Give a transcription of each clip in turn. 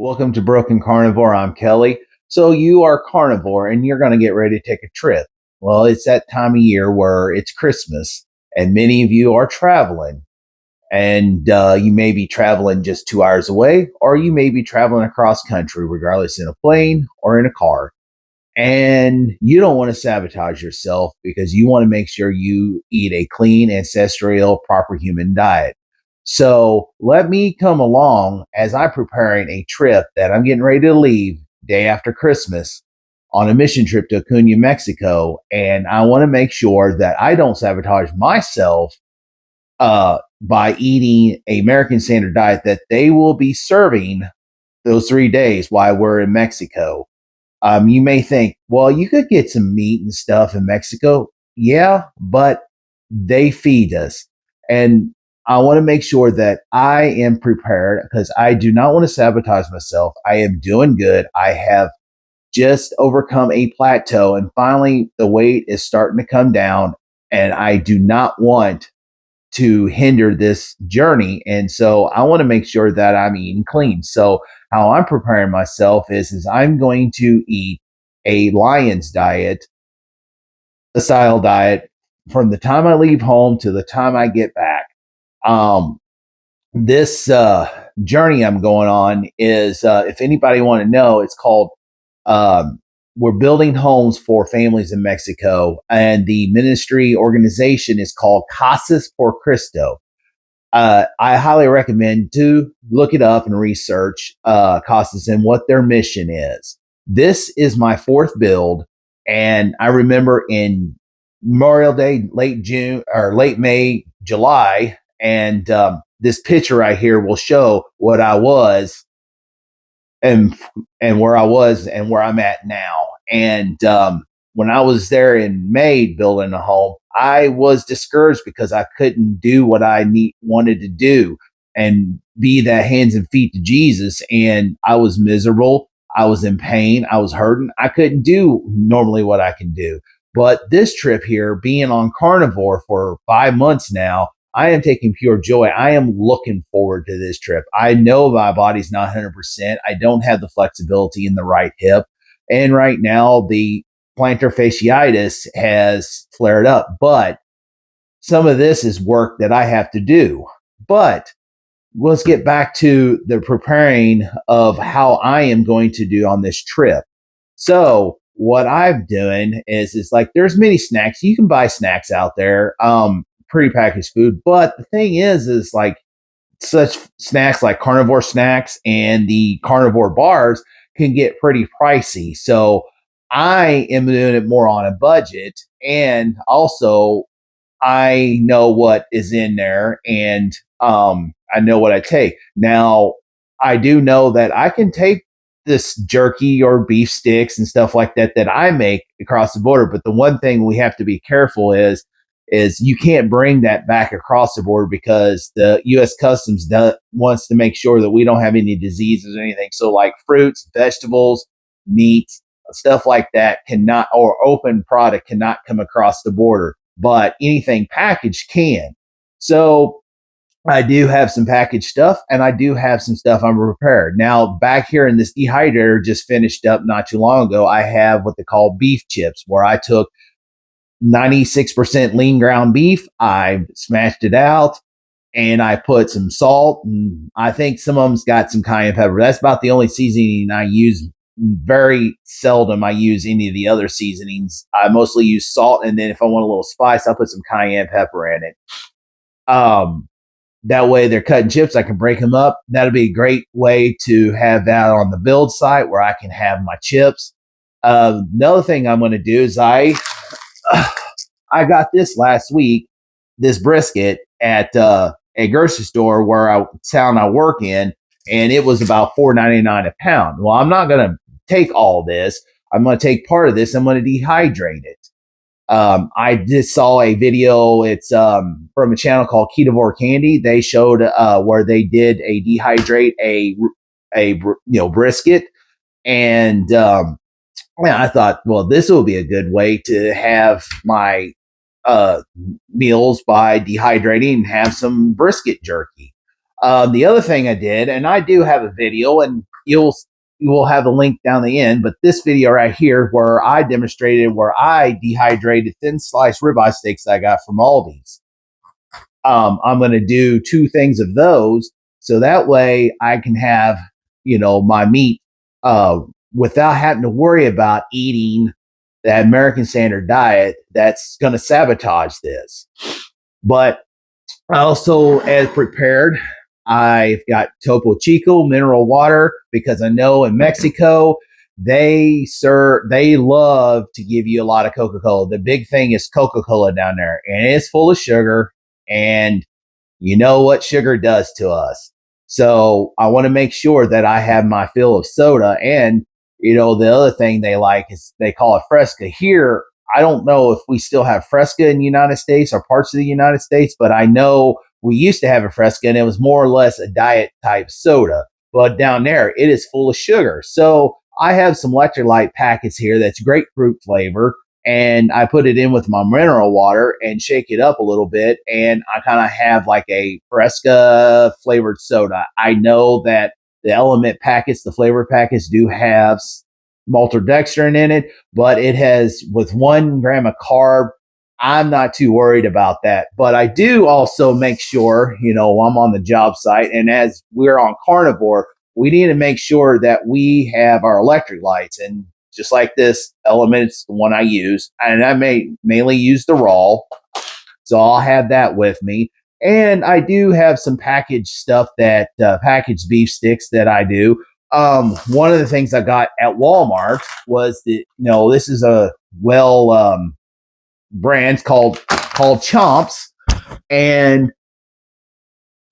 Welcome to Broken Carnivore. I'm Kelly. So you are carnivore and you're going to get ready to take a trip. Well, it's that time of year where it's Christmas and many of you are traveling and you may be traveling just 2 hours away or you may be traveling across country, regardless in a plane or in a car. And you don't want to sabotage yourself because you want to make sure you eat a clean, ancestral, proper human diet. So let me come along as I'm preparing a trip that I'm getting ready to leave day after Christmas on a mission trip to Acuna, Mexico. And I want to make sure that I don't sabotage myself by eating a American standard diet that they will be serving those 3 days while we're in Mexico. You may think, well, you could get some meat and stuff in Mexico. Yeah, but they feed us. And I want to make sure that I am prepared because I do not want to sabotage myself. I am doing good. I have just overcome a plateau and finally the weight is starting to come down and I do not want to hinder this journey. And so I want to make sure that I'm eating clean. So how I'm preparing myself is I'm going to eat a lion's diet, a style diet from the time I leave home to the time I get back. Um, this journey I'm going on is, if anybody want to know, it's called, um, we're building homes for families in Mexico, and the ministry organization is called Casas por Cristo. I highly recommend to look it up and research Casas and what their mission is. This is my fourth build, and I remember in Memorial Day, late June or late May, July, and this picture right here will show what I was and where I was and where I'm at now. And when I was there in May building a home, I was discouraged because I couldn't do what I wanted to do and be that hands and feet to Jesus. And I was miserable. I was in pain. I was hurting. I couldn't do normally what I can do. But this trip here, being on carnivore for 5 months now, I am taking pure joy. I am looking forward to this trip. I know my body's not 100%. I don't have the flexibility in the right hip. And right now, the plantar fasciitis has flared up. But some of this is work that I have to do. But let's get back to the preparing of how I am going to do on this trip. So what I'm doing is like there's many snacks. You can buy snacks out there, prepackaged food. But the thing is like such snacks like carnivore snacks and the carnivore bars can get pretty pricey. So I am doing it more on a budget. And also I know what is in there and I know what I take. Now, I do know that I can take this jerky or beef sticks and stuff like that that I make across the border. But the one thing we have to be careful is you can't bring that back across the border because the U.S. Customs wants to make sure that we don't have any diseases or anything. So like fruits, vegetables, meats, stuff like that cannot, or open product cannot come across the border, but anything packaged can. So I do have some packaged stuff and I do have some stuff I'm prepared. Now, back here in this dehydrator just finished up not too long ago, I have what they call beef chips, where I took 96% lean ground beef. I smashed it out and I put some salt and I think some of them's got some cayenne pepper. That's about the only seasoning I use. Very seldom I use any of the other seasonings. I mostly use salt, and then if I want a little spice, I'll put some cayenne pepper in it. That way they're cutting chips. I can break them up. That'll be a great way to have that on the build site where I can have my chips. Another thing I'm going to do is I got this last week, this brisket at a grocery store where town I work in, and it was about $4.99 a pound. Well, I'm not going to take all this. I'm going to take part of this. I'm going to dehydrate it. I just saw a video. It's from a channel called Carnivore Candy. They showed where they did a dehydrate a brisket, and I thought, well, this will be a good way to have my meals by dehydrating and have some brisket jerky. The other thing I did, and I do have a video, and you will have the link down the end. But this video right here, where I demonstrated where I dehydrated thin sliced ribeye steaks that I got from Aldi's. I'm going to do 2 things of those, so that way I can have, my meat without having to worry about eating the American Standard Diet that's going to sabotage this. But also, as prepared, I've got Topo Chico mineral water, because I know in Mexico they love to give you a lot of Coca-Cola. The big thing is Coca-Cola down there, and it's full of sugar, and you know what sugar does to us. So I want to make sure that I have my fill of soda. And, the other thing they like is they call it Fresca. Here, I don't know if we still have Fresca in the United States or parts of the United States, but I know we used to have a Fresca, and it was more or less a diet type soda. But down there, it is full of sugar. So I have some electrolyte packets here that's grapefruit flavor, and I put it in with my mineral water and shake it up a little bit, and I kind of have like a Fresca flavored soda. I know that the element packets, the flavor packets, do have maltodextrin in it, but it has, with 1 gram of carb, I'm not too worried about that. But I do also make sure, I'm on the job site, and as we're on Carnivore, we need to make sure that we have our electric lights. And just like this element, it's the one I use, and I mainly use the raw, so I'll have that with me. And I do have some packaged stuff, that packaged beef sticks that I do. One of the things I got at Walmart was this is a brand called Chomps, and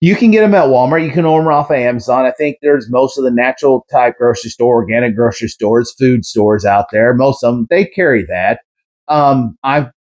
you can get them at Walmart. You can order them off of Amazon. I think there's most of the natural type grocery store, organic grocery stores, food stores out there. Most of them, they carry that. I'm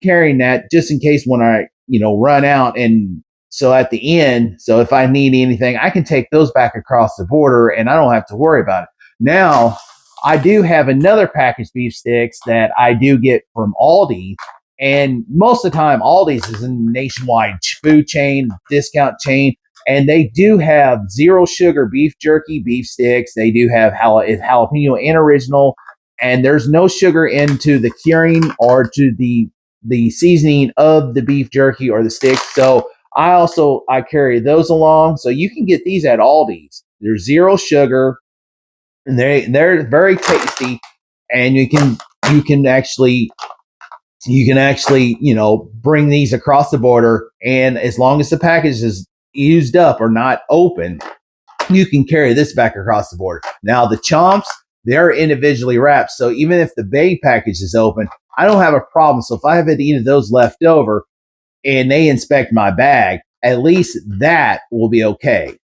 carrying that just in case when I, run out. And so at the end, so if I need anything, I can take those back across the border and I don't have to worry about it. Now, I do have another packaged beef sticks that I do get from Aldi. And most of the time, Aldi's is a nationwide food chain, discount chain. And they do have 0 sugar beef jerky, beef sticks. They do have jalapeno and original. And there's no sugar into the curing or to the seasoning of the beef jerky or the sticks. So I carry those along. So you can get these at Aldi's. They're 0 sugar, and they're very tasty. And you can actually bring these across the border, and as long as the package is used up or not open, you can carry this back across the border. Now the Chomps, they're individually wrapped, so even if the big package is open, I don't have a problem. So if I have any of those left over and they inspect my bag, at least that will be okay.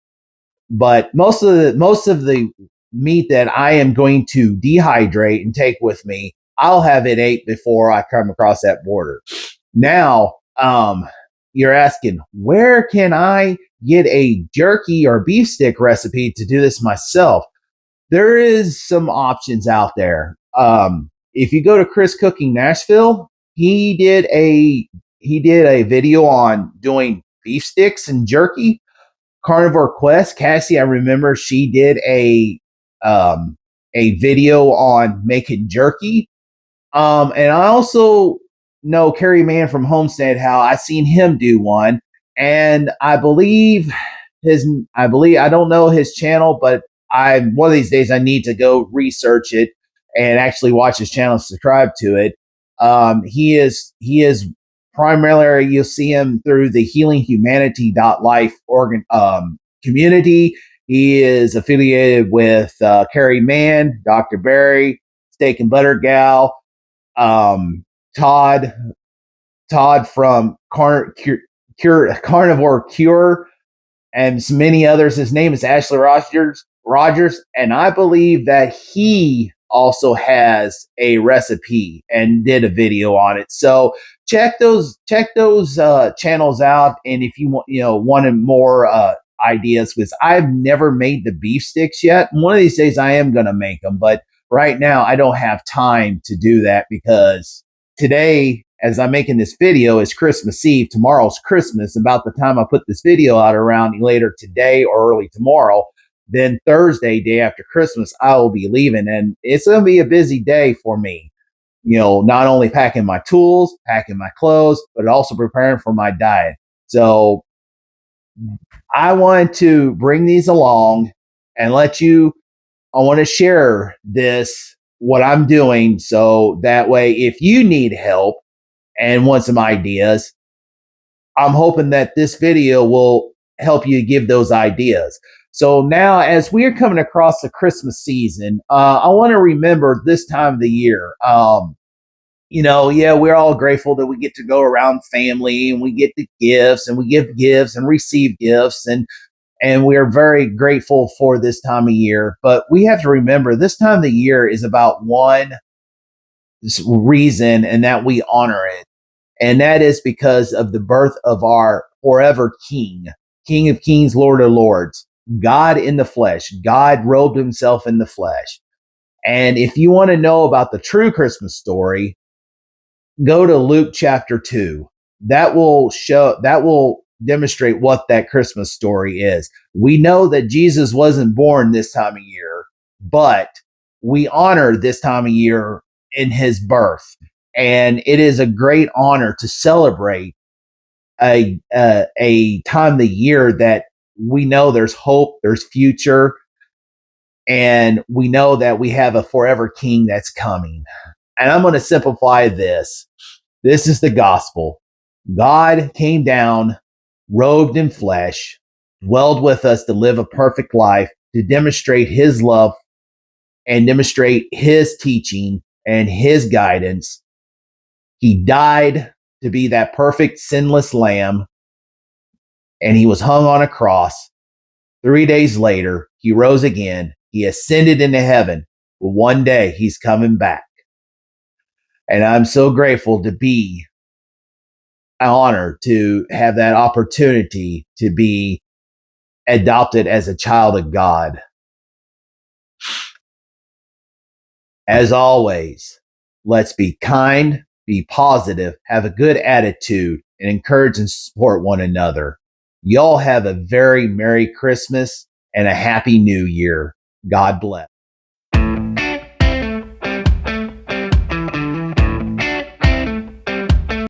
But most of the meat that I am going to dehydrate and take with me, I'll have it ate before I come across that border. Now, you're asking, where can I get a jerky or beef stick recipe to do this myself? There is some options out there. If you go to Chris Cooking Nashville, he did a video on doing beef sticks and jerky. Carnivore Quest, Cassie, I remember she did a video on making jerky. And I also know Kerry Mann from Homestead, how I seen him do one, and I don't know his channel, but one of these days I need to go research it and actually watch his channel, subscribe to it. He is primarily, you'll see him through the healinghumanity.life community. He is affiliated with Kerry Mann, Dr. Barry, Steak and Butter Gal, Todd from Carnivore Cure, and many others. His name is Ashley Rogers, and I believe that he also has a recipe and did a video on it. So check those channels out, and if you wanted more ideas, because I've never made the beef sticks yet. One of these days I am going to make them, but right now I don't have time to do that, because today, as I'm making this video, is Christmas Eve. Tomorrow's Christmas. About the time I put this video out, around later today or early tomorrow, Then Thursday, day after Christmas, I will be leaving, and it's going to be a busy day for me. Not only packing my tools, packing my clothes, but also preparing for my diet. So I want to bring these along and I want to share what I'm doing. So that way, if you need help and want some ideas, I'm hoping that this video will help you give those ideas. So now, as we're coming across the Christmas season, I want to remember this time of the year. Yeah, we're all grateful that we get to go around family and we get the gifts and we give gifts and receive gifts, and we are very grateful for this time of year. But we have to remember this time of the year is about one reason, and that we honor it. And that is because of the birth of our forever King, King of Kings, Lord of Lords, God in the flesh. God robed himself in the flesh. And if you want to know about the true Christmas story, go to Luke chapter 2. That will demonstrate what that Christmas story is. We know that Jesus wasn't born this time of year, but we honor this time of year in his birth. And it is a great honor to celebrate a time of the year that we know there's hope, there's future, and we know that we have a forever king that's coming. And I'm going to simplify this. This is the gospel. God came down, robed in flesh, dwelled with us to live a perfect life, to demonstrate his love and demonstrate his teaching and his guidance. He died to be that perfect, sinless lamb, and he was hung on a cross. 3 days later, he rose again. He ascended into heaven. But one day, he's coming back. And I'm so grateful to be honored to have that opportunity to be adopted as a child of God. As always, let's be kind, be positive, have a good attitude, and encourage and support one another. Y'all have a very Merry Christmas and a Happy New Year. God bless.